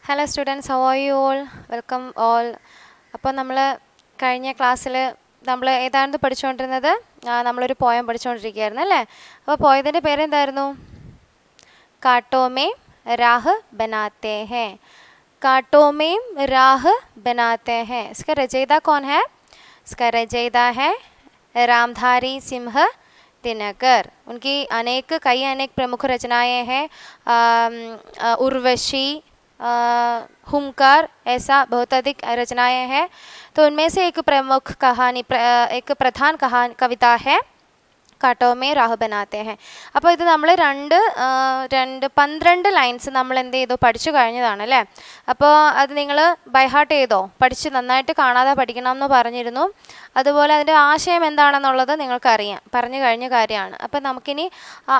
Hello students, how are you all? Welcome all. അപ്പോൾ നമ്മൾ കഴിഞ്ഞ ക്ലാസ്സിൽ നമ്മൾ ഏതാണ്ട് പഠിച്ചുകൊണ്ടിരുന്നത് നമ്മളൊരു പോയം പഠിച്ചുകൊണ്ടിരിക്കുകയായിരുന്നു അല്ലേ? അപ്പോൾ പോയതിൻ്റെ പേരെന്തായിരുന്നു? कांटों में राह बनाते हैं. कांटों में राह बनाते हैं. इसका रचयिता कौन है? इसका रचयिता है रामधारी सिंह दिनकर. उनकी कई अनेक प्रमुख रचनाएं हैं. उर्वशी, हुंकार, ऐसा बहुत अधिक रचनाएं हैं. तो उनमें से एक प्रमुख कहानी, एक प्रधान कविता है कांटों में राह बनाते हैं. അപ്പോൾ ഇത് നമ്മൾ 12 ലൈൻസ് നമ്മൾ എന്ത് ചെയ്തു പഠിച്ചു കഴിഞ്ഞതാണ് അല്ലേ? അപ്പോൾ അത് നിങ്ങൾ ബൈ ഹാർട്ട് ചെയ്തോ? പഠിച്ച് നന്നായിട്ട് കാണാതെ പഠിക്കണം എന്ന് പറഞ്ഞിരുന്നു. അതുപോലെ അതിൻ്റെ ആശയം എന്താണെന്നുള്ളത് നിങ്ങൾക്കറിയാം, പറഞ്ഞു കഴിഞ്ഞ കാര്യമാണ്. അപ്പോൾ നമുക്കിനി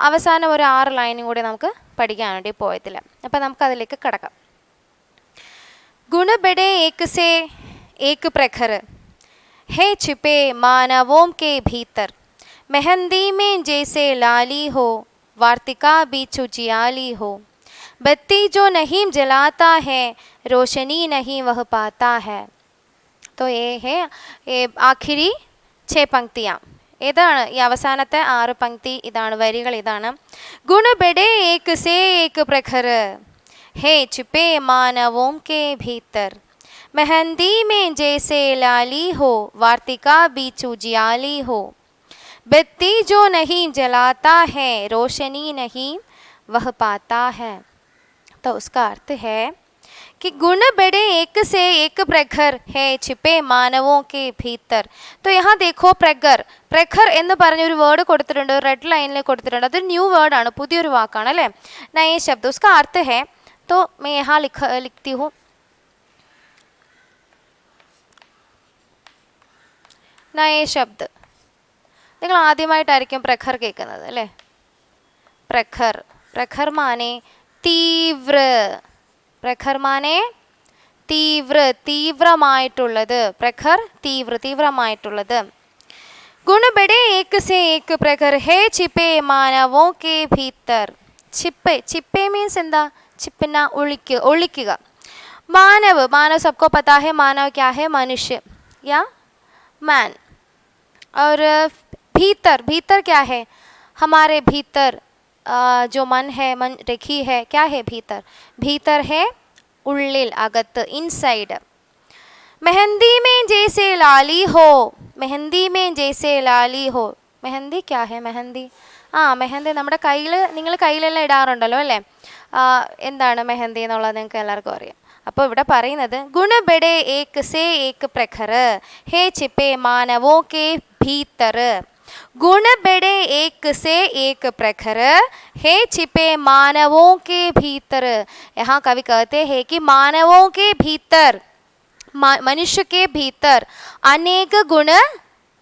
അവസാനം ഒരു 6 ലൈനും കൂടി നമുക്ക് പഠിക്കാനുണ്ട് ഈ പോയത്തിൽ. അപ്പോൾ നമുക്കതിലേക്ക് കിടക്കാം. गुण बड़े एक से एक प्रखर है छिपे मानवों के भीतर. मेहंदी में जैसे लाली हो, वार्तिका भी उजियाली हो. बत्ती जो नहीं जलाता है, रोशनी नहीं वह पाता है. तो ये है ये आखिरी 6 पंक्तियाँ. ഇതാണ് ഈ അവസാനത്തെ 6 പങ്ക്തി. ഇതാണ് വരികൾ. ഇതാണ് गुण बड़े एक से एक प्रखर है छिपे मानवों के भीतर. मेहंदी में जैसे लाली हो, वार्तिका बीच उजियाली हो. बत्ती जो नहीं जलाता है, रोशनी नहीं वह पाता है. तो उसका अर्थ है कि गुण बड़े एक से एक प्रखर है छिपे मानवों के भीतर. तो यहाँ देखो प्रखर എന്ന് പറഞ്ഞൊരു വേർഡ് കൊടുത്തിട്ടുണ്ട്, റെഡ് ലൈനിൽ കൊടുത്തിട്ടുണ്ട്. അതൊരു ന്യൂ വേർഡാണ്, പുതിയൊരു വാക്കാണ് അല്ലേ? നയ ശബ്ദം. उसका अर्थ है, तो मैं यहाँ लिखती हूँ. നയ ശബ്ദ്. നിങ്ങൾ ആദ്യമായിട്ടായിരിക്കും പ്രഖർ കേൾക്കുന്നത് അല്ലേ? പ്രഖർ. പ്രഖർ മാനെ തീവ്ര. പ്രഖർ മാനെ തീവ്ര, തീവ്രമായിട്ടുള്ളത്. പ്രഖർ തീവ്ര, തീവ്രമായിട്ടുള്ളത്. गुण बड़े एक से एक प्रखर है छिपे मानवों के भीतर. छिपे, छिपे मीन्स എന്താ? छिपना, ഒളിക്കുക. मानव, मानव सबको पता है. मानव क्या है? मनुष्य या मैन. और भीतर, भीतर क्या है? हमारे भीतर जो मन है, मन रखी है, क्या है भीतर? भीतर है उल्लिल, अगत, इनसाइड. मेहंदी में जैसे लाली हो. मेहंदी में जैसे लाली हो. മെഹന്തി ക്യാ ഹെ? മെഹന്തി, മെഹന്തി നമ്മുടെ കയ്യിൽ, നിങ്ങൾ കയ്യിലെല്ലാം ഇടാറുണ്ടല്ലോ അല്ലേ? എന്താണ് മെഹന്തി എന്നുള്ളത് നിങ്ങൾക്ക് എല്ലാവർക്കും അറിയാം. അപ്പോൾ ഇവിടെ പറയുന്നത് ഗുണ ബഡേ ഏക് സേ ഏക് പ്രഖർ ഹേ छिपे മാനവോ കെ ഭീതർ. गुण बड़े एक से एक प्रखर है छिपे मानवों के भीतर. यहाँ कवि कहते हैं कि मानवों के भीतर, मनुष्य के भीतर अनेक गुण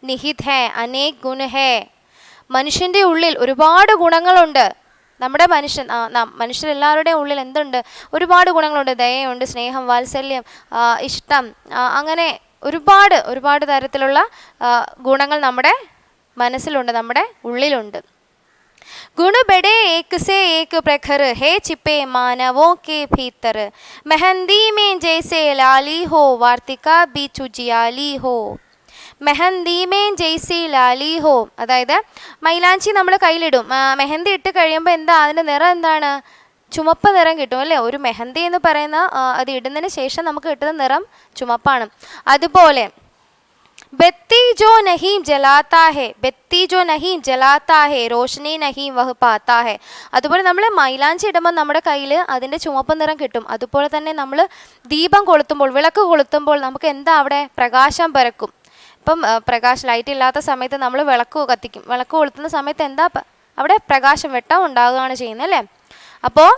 निहित है. अनेक गुण है. മനുഷ്യൻ്റെ ഉള്ളിൽ ഒരുപാട് ഗുണങ്ങളുണ്ട്. നമ്മുടെ മനുഷ്യരെല്ലാവരുടെയും ഉള്ളിൽ എന്തുണ്ട്? ഒരുപാട് ഗുണങ്ങളുണ്ട്. ദയയുണ്ട്, സ്നേഹം, വാത്സല്യം, ഇഷ്ടം, അങ്ങനെ ഒരുപാട് ഒരുപാട് തരത്തിലുള്ള ഗുണങ്ങൾ നമ്മുടെ മനസ്സിലുണ്ട്, നമ്മുടെ ഉള്ളിലുണ്ട്. गुण बड़े एक से एक प्रखर है छिपे मानवों के भीतर. मेहंदी में जैसे लाली हो, वार्तिका बीच उजियाली हो. മെഹന്തി മേ ജയ്സി ലാലി ഹോ. അതായത് മൈലാഞ്ചി നമ്മൾ കയ്യിലിടും. മെഹന്തി ഇട്ട് കഴിയുമ്പോൾ എന്താ അതിൻ്റെ നിറം എന്താണ്? ചുമപ്പ് നിറം കിട്ടും അല്ലേ? ഒരു മെഹന്തി എന്ന് പറയുന്ന അത് ഇടുന്നതിന് ശേഷം നമുക്ക് കിട്ടുന്ന നിറം ചുമപ്പാണ്. അതുപോലെ ബത്തി ജോ നഹീം ജലാത്താ ഹെ, ബത്തി ജോ നഹീം ജലാത്താ ഹെ, റോഷനി നഹീം വഹ് പാത്താ ഹെ. അതുപോലെ നമ്മൾ മൈലാഞ്ചി ഇടുമ്പോൾ നമ്മുടെ കയ്യിൽ അതിൻ്റെ ചുമപ്പ് നിറം കിട്ടും. അതുപോലെ തന്നെ നമ്മൾ ദീപം കൊളുത്തുമ്പോൾ, വിളക്ക് കൊളുത്തുമ്പോൾ നമുക്ക് എന്താ അവിടെ? പ്രകാശം പരക്കും. ഇപ്പം ലൈറ്റ് ഇല്ലാത്ത സമയത്ത് നമ്മൾ വിളക്ക് കത്തിക്കും. വിളക്ക് കൊളുത്തുന്ന സമയത്ത് എന്താ അവിടെ? പ്രകാശം, വെട്ടം ഉണ്ടാകുകയാണ് ചെയ്യുന്നത് അല്ലേ? അപ്പോൾ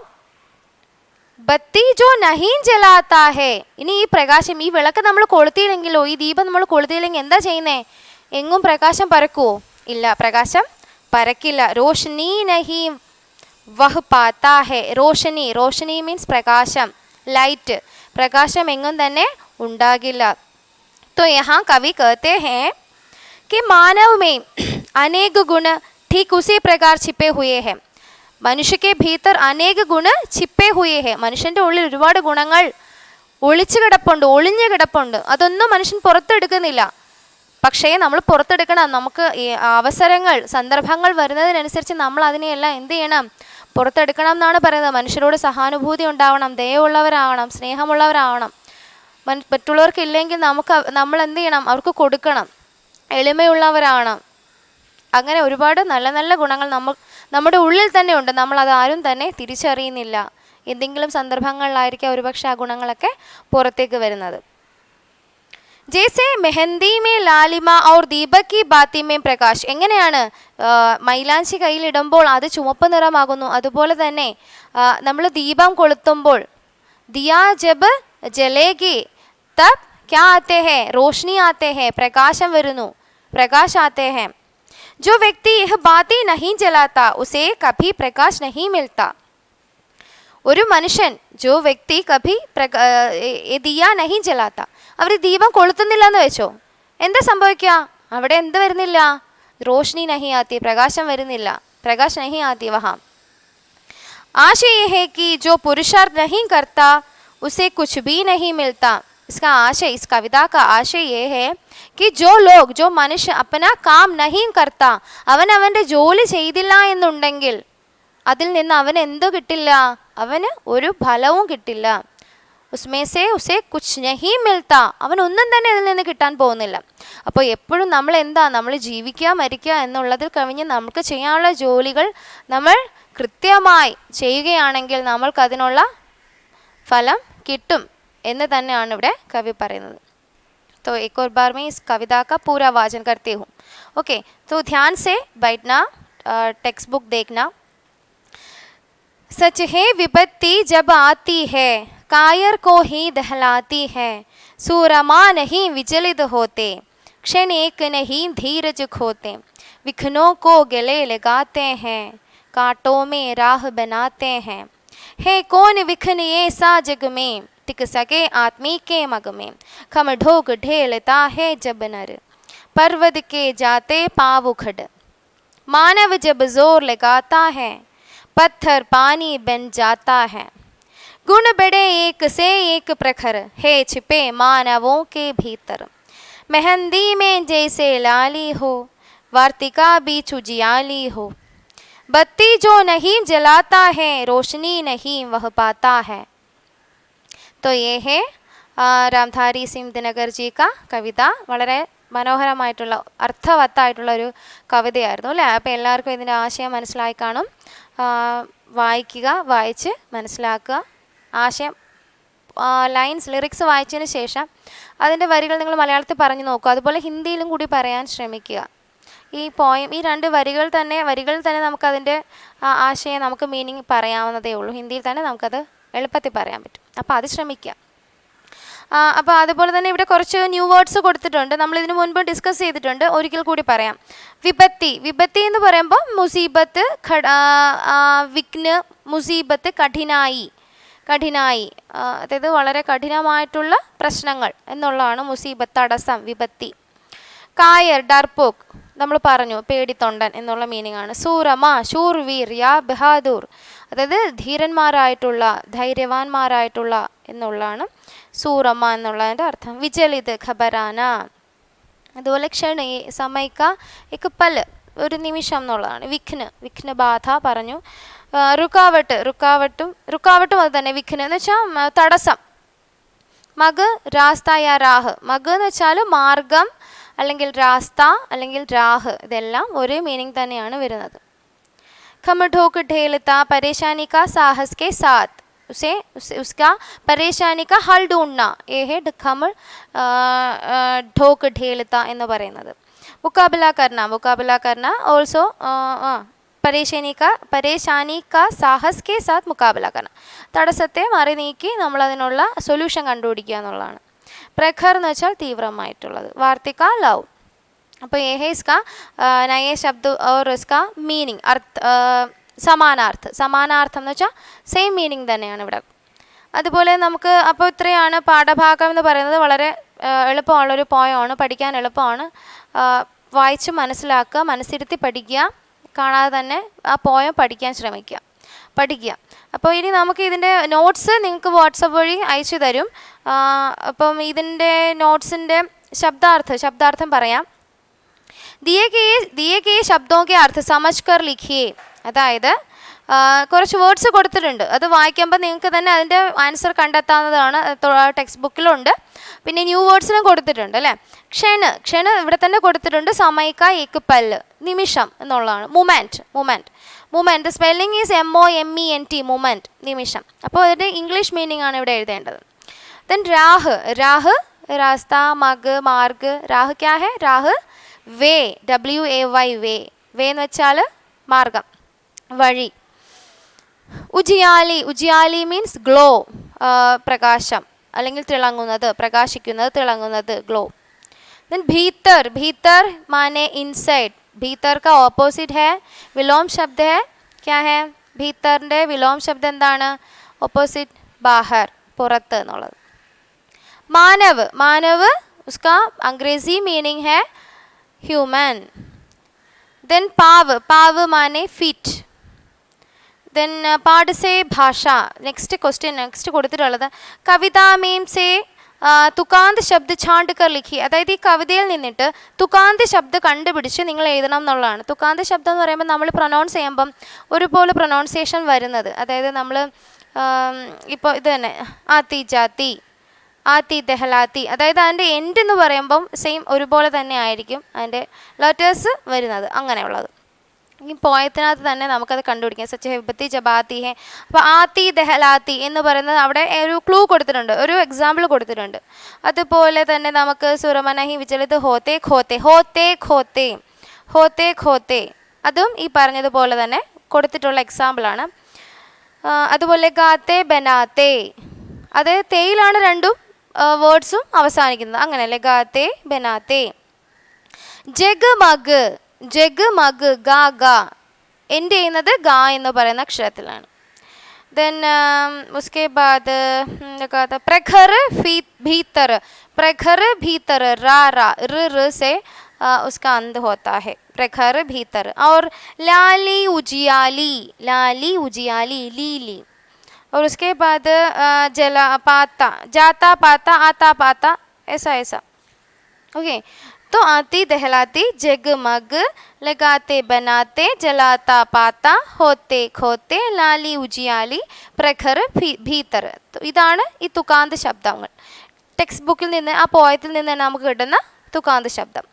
ബത്തി ജോ നഹീം ജലാത്താ ഹേ. ഇനി ഈ പ്രകാശം, ഈ വിളക്ക് നമ്മൾ കൊളുത്തിയില്ലെങ്കിലോ, ഈ ദീപം നമ്മൾ കൊളുത്തിയില്ലെങ്കിൽ എന്താ ചെയ്യുന്നേ? എങ്ങും പ്രകാശം പരക്കുവോ? ഇല്ല, പ്രകാശം പരക്കില്ല. റോഷനി നഹീം വഹ് പാത്താ ഹേ. റോഷനി, റോഷനി മീൻസ് പ്രകാശം, ലൈറ്റ്. പ്രകാശം എങ്ങും തന്നെ ഉണ്ടാകില്ല. तो यहाँ कवि कहते हैं कि मानव में अनेक गुण ठीक उसी प्रकार छिपे हुए हैं. മനുഷ്യക്കെ ഭീതർ അനേക ഗുണ ചിപ്പേ ഹുയേ ഹേ. മനുഷ്യൻ്റെ ഉള്ളിൽ ഒരുപാട് ഗുണങ്ങൾ ഒളിച്ചു കിടപ്പുണ്ട്, ഒളിഞ്ഞു കിടപ്പുണ്ട്. അതൊന്നും മനുഷ്യൻ പുറത്തെടുക്കുന്നില്ല. പക്ഷേ നമ്മൾ പുറത്തെടുക്കണം. നമുക്ക് ഈ അവസരങ്ങൾ, സന്ദർഭങ്ങൾ വരുന്നതിനനുസരിച്ച് നമ്മൾ അതിനെയെല്ലാം എന്ത് ചെയ്യണം? പുറത്തെടുക്കണം എന്നാണ് പറയുന്നത്. മനുഷ്യരോട് സഹാനുഭൂതി ഉണ്ടാവണം, ദയവുള്ളവരാവണം, സ്നേഹമുള്ളവരാവണം. മറ്റുള്ളവർക്കില്ലെങ്കിൽ നമ്മൾ എന്ത് ചെയ്യണം? അവർക്ക് കൊടുക്കണം. എളിമയുള്ളവരാവണം. അങ്ങനെ ഒരുപാട് നല്ല നല്ല ഗുണങ്ങൾ നമ്മുടെ ഉള്ളിൽ തന്നെ ഉണ്ട്. നമ്മളത് ആരും തന്നെ തിരിച്ചറിയുന്നില്ല. എന്തെങ്കിലും സന്ദർഭങ്ങളിലായിരിക്കും ഒരുപക്ഷെ ആ ഗുണങ്ങളൊക്കെ പുറത്തേക്ക് വരുന്നത്. ജैसे mehndi may Lalima our Deepak Ki Baat may Prakash. എങ്ങനെയാണ് മൈലാഞ്ചി കയ്യിലിടുമ്പോൾ അത് ചുവപ്പ് നിറമാകുന്നു, അതുപോലെ തന്നെ നമ്മൾ ദീപം കൊളുത്തുമ്പോൾ ദിയാ ജബ് ജലേഗി തബ് ക്യാ ആത്തെ ഹേ? റോഷ്നി ആത്തെ ഹേ, പ്രകാശം വരുന്നു, പ്രകാശ് ആത്തെ ഹേ. जो व्यक्ति यह बाती नहीं जलाता उसे कभी प्रकाश नहीं मिलता. ഒരു മനുഷ്യൻ ജോ വ്യക്തി കഭി ദിയ നഹി ജലാത്ത, അവർ ദീപം കൊളുത്തുന്നില്ല എന്ന് വെച്ചോ, എന്താ സംഭവിക്കുക? അവിടെ എന്ത് വരുന്നില്ല? റോഷ്നി നഹി ആത്തി, പ്രകാശം വരുന്നില്ല, പ്രകാശ് നഹി ആത്തി വഹാം. आशय यह है कि जो पुरुषार्थ नहीं करता उसे कुछ भी नहीं मिलता. इसका आशय, इस कविता का आशय ये है कि जो लोग, जो मनुष्य अपना काम नहीं करता, അവൻ അവൻ്റെ ജോലി ചെയ്തില്ല എന്നുണ്ടെങ്കിൽ അതിൽ നിന്ന് അവന് എന്തു കിട്ടില്ല? അവന് ഒരു ഫലവും കിട്ടില്ല. ഉസ്മേസെ ഉസേ കുച്ച് നഹി മിൽത്ത, അവനൊന്നും തന്നെ അതിൽ നിന്ന് കിട്ടാൻ പോകുന്നില്ല. അപ്പോൾ എപ്പോഴും നമ്മൾ നമ്മൾ ജീവിക്കുക മരിക്കുക എന്നുള്ളതിൽ കവിഞ്ഞ് നമുക്ക് ചെയ്യാനുള്ള ജോലികൾ നമ്മൾ കൃത്യമായി ചെയ്യുകയാണെങ്കിൽ നമ്മൾക്കതിനുള്ള ഫലം കിട്ടും എന്ന് തന്നെയാണ് ഇവിടെ കവി പറയുന്നത്. तो एक और बार मैं इस कविता का पूरा वाचन करती हूँ. ओके, तो ध्यान से बैठना, टेक्स्ट बुक देखना. सच है विपत्ति जब आती है, कायर को ही दहलाती है. सूरमा नहीं विचलित होते, क्षण एक नहीं धीरज खोते. विघ्नों को गले लगाते हैं, कांटों में राह बनाते हैं. है कौन विघ्न ये सा जग में, टिक सके आत्मी के मग में. खम ढोक ढेलता है जब नर, पर्वत के जाते पाव उखड़. मानव जब जोर लगाता है, पत्थर पानी बन जाता है. गुण बड़े एक से एक प्रखर, है छिपे मानवों के भीतर. मेहंदी में जैसे लाली हो, वार्तिका बीच उजियाली हो. बत्ती जो नहीं जलाता है, रोशनी नहीं वह पाता है. तो ये है രാംധാരി സിംഗ് ദിനകർ ജി കാ കവിത. വളരെ മനോഹരമായിട്ടുള്ള അർത്ഥവത്തായിട്ടുള്ള ഒരു കവിതയായിരുന്നു അല്ലേ? അപ്പോൾ എല്ലാവർക്കും ഇതിൻ്റെ ആശയം മനസ്സിലായി കാണും. വായിക്കുക, വായിച്ച് മനസ്സിലാക്കുക. ആശയം ലൈൻസ്, ലിറിക്സ് വായിച്ചതിന് ശേഷം അതിൻ്റെ വരികൾ നിങ്ങൾ മലയാളത്തിൽ പറഞ്ഞു നോക്കുക. അതുപോലെ ഹിന്ദിയിലും കൂടി പറയാൻ ശ്രമിക്കുക. ഈ പോയം, ഈ രണ്ട് വരികളിൽ തന്നെ നമുക്കതിൻ്റെ ആശയം, നമുക്ക് മീനിങ് പറയാവുന്നതേ ഉള്ളൂ. ഹിന്ദിയിൽ തന്നെ നമുക്കത് എളുപ്പത്തിൽ പറയാൻ പറ്റും. അപ്പോൾ അത് ശ്രമിക്കുക. അപ്പോൾ അതുപോലെ തന്നെ ഇവിടെ കുറച്ച് ന്യൂ വേർഡ്സ് കൊടുത്തിട്ടുണ്ട്. നമ്മളിതിന് മുൻപ് ഡിസ്കസ് ചെയ്തിട്ടുണ്ട്. ഒരിക്കൽ കൂടി പറയാം. വിപത്തി. വിപത്തി എന്ന് പറയുമ്പോൾ മുസീബത്ത്, വിഘ്ന, മുസീബത്ത്, കഠിനായി. അതായത് വളരെ കഠിനമായിട്ടുള്ള പ്രശ്നങ്ങൾ എന്നുള്ളതാണ് മുസീബത്ത്, തടസ്സം, വിപത്തി. കായർ, ഡർപോക്ക്, നമ്മൾ പറഞ്ഞു പേടിത്തൊണ്ടൻ എന്നുള്ള മീനിങ് ആണ്. സൂരമ, ശൂർവീർ, യാ ബഹാദൂർ, അതായത് ധീരന്മാരായിട്ടുള്ള, ധൈര്യവാന്മാരായിട്ടുള്ള എന്നുള്ളതാണ് സൂറമ എന്നുള്ളതിൻ്റെ അർത്ഥം. വിചലിത്, ഖബരാന. അതുപോലെ ക്ഷണി, സമയ്ക്ക, എക്ക് പല്, ഒരു നിമിഷം എന്നുള്ളതാണ്. വിഘ്ന ബാധ പറഞ്ഞു. റുക്കാവട്ടും അത് തന്നെ. വിഘ്ന എന്ന് വെച്ചാൽ തടസ്സം. മഗ്, രാസ്ത യാ രാഹ്. മഗ് എന്ന് വെച്ചാൽ മാർഗം, അല്ലെങ്കിൽ രാസ്ത, അല്ലെങ്കിൽ രാഹ്. ഇതെല്ലാം ഒരേ മീനിങ് തന്നെയാണ് വരുന്നത്. खम ढोक ढेलता, परेशानी का साहस के साथ, उसका परेशानी का हल ढूंढना. ये है खम ढोक ढेलता എന്ന് പറയുന്നത്. मुकाबला करना ഓൾസോ പരേശാനി കാ സാഹസ് കെ സാത്ത് മുക്കാബല കർണ. തടസ്സത്തെ മറി നീക്കി നമ്മൾ അതിനുള്ള സൊല്യൂഷൻ കണ്ടുപിടിക്കുക എന്നുള്ളതാണ്. പ്രഖർ എന്ന് വെച്ചാൽ തീവ്രമായിട്ടുള്ളത്. വാർത്തിക, ലവ്. അപ്പോൾ ये है इसका नए शब्द और इसका मीनिंग, अर्थ, സമാനാർത്ഥം എന്ന് വെച്ചാൽ സെയിം മീനിങ് തന്നെയാണ് ഇവിടെ. അതുപോലെ നമുക്ക് അപ്പോൾ ഇത്രയാണ് പാഠഭാഗം എന്ന് പറയുന്നത്. വളരെ എളുപ്പമുള്ളൊരു പോയമാണ്, പഠിക്കാൻ എളുപ്പമാണ്. വായിച്ച് മനസ്സിലാക്കുക, മനസ്സിരുത്തി പഠിക്കുക, കാണാതെ തന്നെ ആ പോയം പഠിക്കാൻ ശ്രമിക്കുക. പഠിക്കുക. അപ്പോൾ ഇനി നമുക്ക് ഇതിൻ്റെ നോട്ട്സ് നിങ്ങൾക്ക് വാട്സപ്പ് വഴി അയച്ചു തരും. അപ്പം ഇതിൻ്റെ നോട്ട്സിൻ്റെ ശബ്ദാർത്ഥം പറയാം. ദിയേ കെ ശബ്ദോ കെ അർത്ഥ സമജ് കർ ലിഖിയേ. അതായത് കുറച്ച് വേർഡ്സ് കൊടുത്തിട്ടുണ്ട്, അത് വായിക്കുമ്പോൾ നിങ്ങൾക്ക് തന്നെ അതിൻ്റെ ആൻസർ കണ്ടെത്താവുന്നതാണ്. ടെക്സ്റ്റ് ബുക്കിലുണ്ട്, പിന്നെ ന്യൂ വേർഡ്സിലും കൊടുത്തിട്ടുണ്ട് അല്ലേ. ക്ഷണ് ഇവിടെ തന്നെ കൊടുത്തിട്ടുണ്ട്. സമയ്ക്ക ഏക്ക് പല്ല്, നിമിഷം എന്നുള്ളതാണ്. Moment spelling is MOMENT, moment, നിമിഷം. അപ്പോൾ അതിൻ്റെ ഇംഗ്ലീഷ് മീനിങ് ആണ് ഇവിടെ എഴുതേണ്ടത്. ദെൻ രാഹ് രാസ്ത, മഗ്, മാർഗ്. രാഹ് ക്യാ ഹെ? രാഹ് വേ, WAY, വേ എന്ന് വെച്ചാൽ മാർഗം, വഴി. ഉജിയാലി മീൻസ് ഗ്ലോ, പ്രകാശം അല്ലെങ്കിൽ തിളങ്ങുന്നത്, പ്രകാശിക്കുന്നത്, തിളങ്ങുന്നത്, ഗ്ലോ. ദെൻ ഭീത്തർ മാനെ ഇൻസൈഡ്. ഭീത്തർ का ഓപ്പോസിറ്റ് है വിലോം ശബ്ദ है. क्या है? ഭീത്തറിൻ്റെ വിലോം ശബ്ദം എന്താണ്? ഓപ്പോസിറ്റ് ബാഹർ, പുറത്ത് എന്നുള്ളത്. മാനവ് उसका अंग्रेजी मीनिंग है ह्यूमन. देन पाव माने फीट. देन पाठ से भाषा. नेक्स्ट കൊടുത്തിട്ടുള്ളത് കവിത മീം സേ തുകാന്ത് ശബ്ദ ഛാണ്ട് കർ ലിഖി. അതായത് ഈ കവിതയിൽ നിന്നിട്ട് തുകാന്ത് ശബ്ദം കണ്ടുപിടിച്ച് നിങ്ങൾ എഴുതണം എന്നുള്ളതാണ്. തുകാന്ത് ശബ്ദം എന്ന് പറയുമ്പോൾ നമ്മൾ പ്രൊനൗൺസ് ചെയ്യുമ്പം ഒരുപോലെ പ്രൊനൗൺസിയേഷൻ വരുന്നത്. അതായത് നമ്മൾ ഇപ്പോൾ ഇത് തന്നെ ആത്തി ദഹലാത്തി, അതായത് അതിൻ്റെ എൻഡ് എന്ന് പറയുമ്പം സെയിം ഒരുപോലെ തന്നെ ആയിരിക്കും അതിൻ്റെ ലെറ്റേഴ്സ് വരുന്നത്, അങ്ങനെയുള്ളത്. ഈ പോയത്തിനകത്ത് തന്നെ നമുക്കത് കണ്ടുപിടിക്കാം. സച്ച് വിഭത്തി ജബാത്തി ഹെ. അപ്പോൾ ആത്തി ദഹലാത്തി എന്ന് പറയുന്നത് അവിടെ ഒരു ക്ലൂ കൊടുത്തിട്ടുണ്ട്, ഒരു എക്സാമ്പിൾ കൊടുത്തിട്ടുണ്ട്. അതുപോലെ തന്നെ നമുക്ക് സുരമനഹി വിചലിത് ഹോത്തെ ഖോത്തെ, അതും ഈ പറഞ്ഞതുപോലെ തന്നെ കൊടുത്തിട്ടുള്ള എക്സാമ്പിളാണ്. അതുപോലെ ഗാത്തെ ബനാത്തെ, അത് തേയിലാണ് രണ്ടും വേർഡ്സും അവസാനിക്കുന്നത്, അങ്ങനെയല്ലേ, ഗാത്തെ ബനാത്തെ. ജഗ് മഗ് ഗാ, എൻഡ് ചെയ്യുന്നത് ഗാ എന്ന് പറയുന്ന അക്ഷരത്തിലാണ്. देन उसके बाद प्रखर भीतर रा र से उसका अंत होता है, प्रखर भीतर. और लाली उजियाली लीली. और उसके बाद जला पाता, जाता पाता, आता पाता, ऐसा. ओके. तो आती दहलाती, जगमग, लगाते बनाते, जलाता पाता, होते खोते, लाली उजियाली, പ്രഖർ ഭീതർ. ഇതാണ് ഈ തുകാന്ത് ശബ്ദങ്ങൾ. ടെക്സ്റ്റ് ബുക്കിൽ നിന്ന്, ആ പോയത്തിൽ നിന്ന് തന്നെ നമുക്ക് കിട്ടുന്ന തുകാന്ത് ശബ്ദം.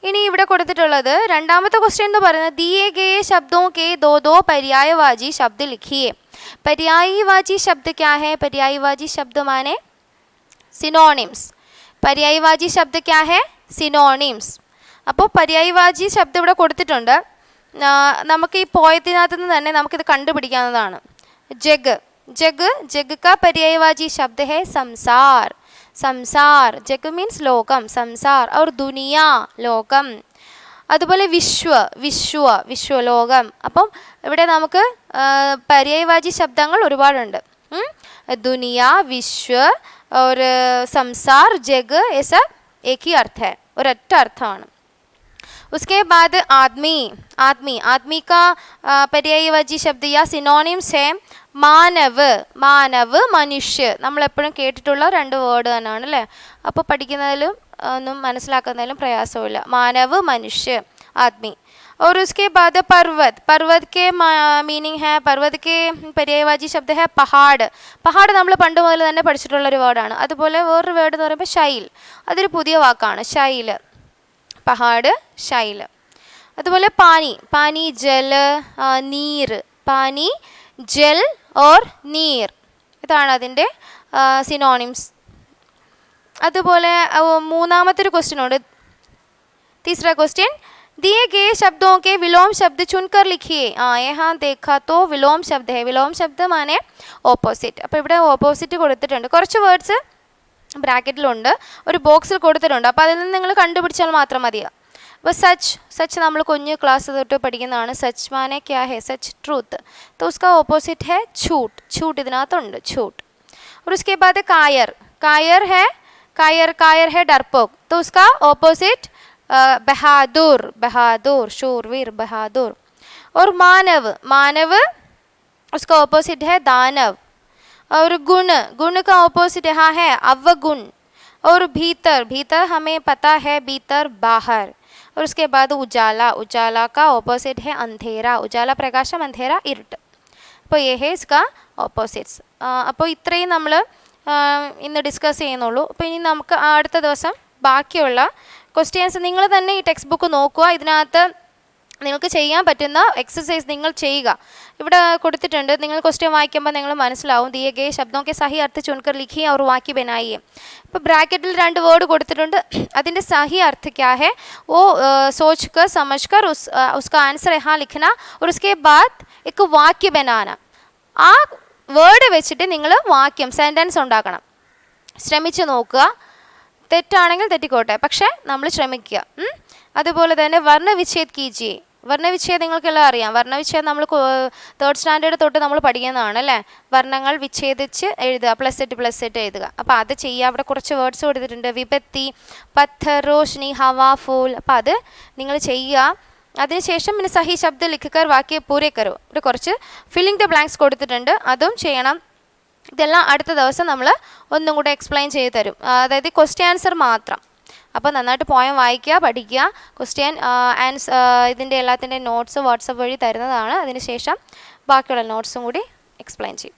ഇനി ഇവിടെ കൊടുത്തിട്ടുള്ളത് രണ്ടാമത്തെ ക്വസ്റ്റ്യൻ എന്ന് പറയുന്നത് ദിയേ ഗയേ ശബ്ദോं के दो पर्यायवाची शब्द लिखिए. पर्यायवाची शब्द क्या है? पर्यायवाची शब्द माने सिनोनिम्स. पर्यायवाची शब्द क्या है? സിനോണിംസ്. അപ്പോൾ പര്യായവാചി ശബ്ദം ഇവിടെ കൊടുത്തിട്ടുണ്ട്. നമുക്ക് ഈ പോയത്തിനകത്ത് നിന്ന് തന്നെ നമുക്കിത് കണ്ടുപിടിക്കാവുന്നതാണ്. ജഗ് കാ പര്യായവാചി ശബ്ദ ഹെ സംസാർ. ജഗ് മീൻസ് ലോകം, സംസാർ. और ദുനിയ, ലോകം. അതുപോലെ വിശ്വലോകം. അപ്പം ഇവിടെ നമുക്ക് പര്യായവാചി ശബ്ദങ്ങൾ ഒരുപാടുണ്ട്. ദുനിയ, വിശ്വ और സംസാർ, ജഗ്, ये सब एक ही अर्थ है, ഒരൊറ്റ അർത്ഥമാണ്. उसके बाद आदमी का पर्यायवाची शब्द या सिनोनिम्स है മാനവ്, മനുഷ്യ. നമ്മളെപ്പോഴും കേട്ടിട്ടുള്ള രണ്ട് വേർഡ് തന്നെയാണ് അല്ലേ. അപ്പോൾ പഠിക്കുന്നതിലും ഒന്നും മനസ്സിലാക്കുന്നതിലും പ്രയാസമില്ല. മാനവ്, മനുഷ്യ, ആദ്മി. और उसके बाद पर्वत के मीनिंग है, पर्वत के पर्यायवाची शब्द है പഹാഡ് നമ്മൾ പണ്ട് മുതൽ തന്നെ പഠിച്ചിട്ടുള്ളൊരു വേർഡാണ്. അതുപോലെ വേറൊരു വേർഡ് എന്ന് പറയുമ്പോൾ ഷൈൽ, അതൊരു പുതിയ വാക്കാണ്, ഷൈൽ, പഹാഡ്, ഷൈൽ. അതുപോലെ പാനി ജൽ, നീർ. പാനി, ജൽ ഓർ നീർ, ഇതാണ് അതിൻ്റെ സിനോണിംസ്. അതുപോലെ മൂന്നാമത്തെ ഒരു ക്വസ്റ്റ്യൻ ഉണ്ട്. तीसरा क्वेश्चन, दिए गए शब्दों के विलोम शब्द चुनकर लिखिए. यहाँ देखा तो विलोम शब्द है. विलोम शब्द माने ഓപ്പോസിറ്റ്. അപ്പോൾ ഇവിടെ ഓപ്പോസിറ്റ് കൊടുത്തിട്ടുണ്ട്. കുറച്ച് വേർഡ്സ് ബ്രാക്കറ്റിലുണ്ട്, ഒരു ബോക്സിൽ കൊടുത്തിട്ടുണ്ട്. അപ്പോൾ അതിൽ നിന്ന് നിങ്ങൾ കണ്ടുപിടിച്ചാൽ മാത്രം മതിയാ. അപ്പോൾ സച്ച് നമ്മൾ കുഞ്ഞ് ക്ലാസ് തൊട്ട് പഠിക്കുന്നതാണ്. സച്ച് മാനെ ക്യാ ഹെ? Such, truth. तो उसका ऑपोजिट है झूठ ഇതിനകത്തുണ്ട്, झूठ. और उसके बाद कायर है डरपोक. तो उसका ऑपोजिट बहादुर, शूरवीर, बहादुर. और मानव उसका ऑपोजिट है दानव. और गुण, गुण का ऑपोजिट यहाँ है अवगुण. और भीतर, भीतर हमें पता है भीतर बाहर. और उसके बाद उजाला, उजाला का ऑपोजिट है अंधेरा. उजाला प्रकाशം, अंधेरा ഇരുട്ട്. അപ്പോൾ ये है इसका ഓപ്പോസിറ്റ്സ്. അപ്പോൾ ഇത്രയും നമ്മൾ ഇന്ന് ഡിസ്കസ് ചെയ്യുന്നുള്ളൂ. അപ്പോൾ ഇനി നമുക്ക് അടുത്ത ദിവസം ബാക്കിയുള്ള ക്വസ്റ്റ്യൻസ് നിങ്ങൾ തന്നെ ഈ ടെക്സ്റ്റ് ബുക്ക് നോക്കുക. ഇതിനകത്ത് നിങ്ങൾക്ക് ചെയ്യാൻ പറ്റുന്ന എക്സസൈസ് നിങ്ങൾ ചെയ്യുക. ഇവിടെ കൊടുത്തിട്ടുണ്ട്. നിങ്ങൾ ക്വസ്റ്റ്യൻ വായിക്കുമ്പോൾ നിങ്ങൾ മനസ്സിലാവും. ദിए गए शब्दों के सही अर्थ चुनकर लिखिए और वाक्य बनाइए. ഇപ്പോൾ ബ്രാക്കറ്റിൽ 2 വേർഡ് കൊടുത്തിട്ടുണ്ട്. അതിൻ്റെ सही अर्थ क्या है वो सोच कर समझ कर उसका आंसर यहाँ लिखना और उसके बाद एक वाक्य बनाना. ആ വേർഡ് വെച്ചിട്ട് നിങ്ങൾ വാക്യം സെൻറ്റൻസ് ഉണ്ടാക്കണം. ശ്രമിച്ച് നോക്കുക. തെറ്റാണെങ്കിൽ തെറ്റിക്കോട്ടെ, പക്ഷേ നമ്മൾ ശ്രമിക്കുക. അതുപോലെ തന്നെ വർണ്ണവിച്ഛേദ് കീജിയെ. വർണ്ണവിച്ഛേദം നിങ്ങൾക്കെല്ലാം അറിയാം. വർണ്ണവിച്ഛേദം നമ്മൾ 3rd സ്റ്റാൻഡേർഡ് തൊട്ട് നമ്മൾ പഠിക്കുന്നതാണ് അല്ലേ. വർണ്ണങ്ങൾ വിച്ഛേദിച്ച് എഴുതുക, +8 എഴുതുക. അപ്പോൾ അത് ചെയ്യുക. അവിടെ കുറച്ച് വേർഡ്സ് കൊടുത്തിട്ടുണ്ട്. വിപത്തി, പത്ഥർ, റോഷ്നി, ഹവ, ഫൂൽ. അപ്പോൾ അത് നിങ്ങൾ ചെയ്യുക. അതിനുശേഷം പിന്നെ സഹി ശബ്ദ ലിഖിക്കർ വാക്യ പൂരെ കരോ. ഇവിടെ കുറച്ച് ഫില്ലിംഗ് ദ ബ്ലാങ്ക്സ് കൊടുത്തിട്ടുണ്ട്, അതും ചെയ്യണം. ഇതെല്ലാം അടുത്ത ദിവസം നമ്മൾ ഒന്നും കൂടെ എക്സ്പ്ലെയിൻ ചെയ്ത് തരും. അതായത് ക്വസ്റ്റ്യൻ ആൻസർ മാത്രം. അപ്പോൾ നന്നായിട്ട് പോയം വായിക്കുക, പഠിക്കുക. ക്വസ്റ്റ്യൻ ഇതിൻ്റെ എല്ലാത്തിൻ്റെ നോട്ട്സ് വാട്സപ്പ് വഴി തരുന്നതാണ്. അതിനുശേഷം ബാക്കിയുള്ള നോട്ട്സും കൂടി എക്സ്പ്ലെയിൻ ചെയ്യും.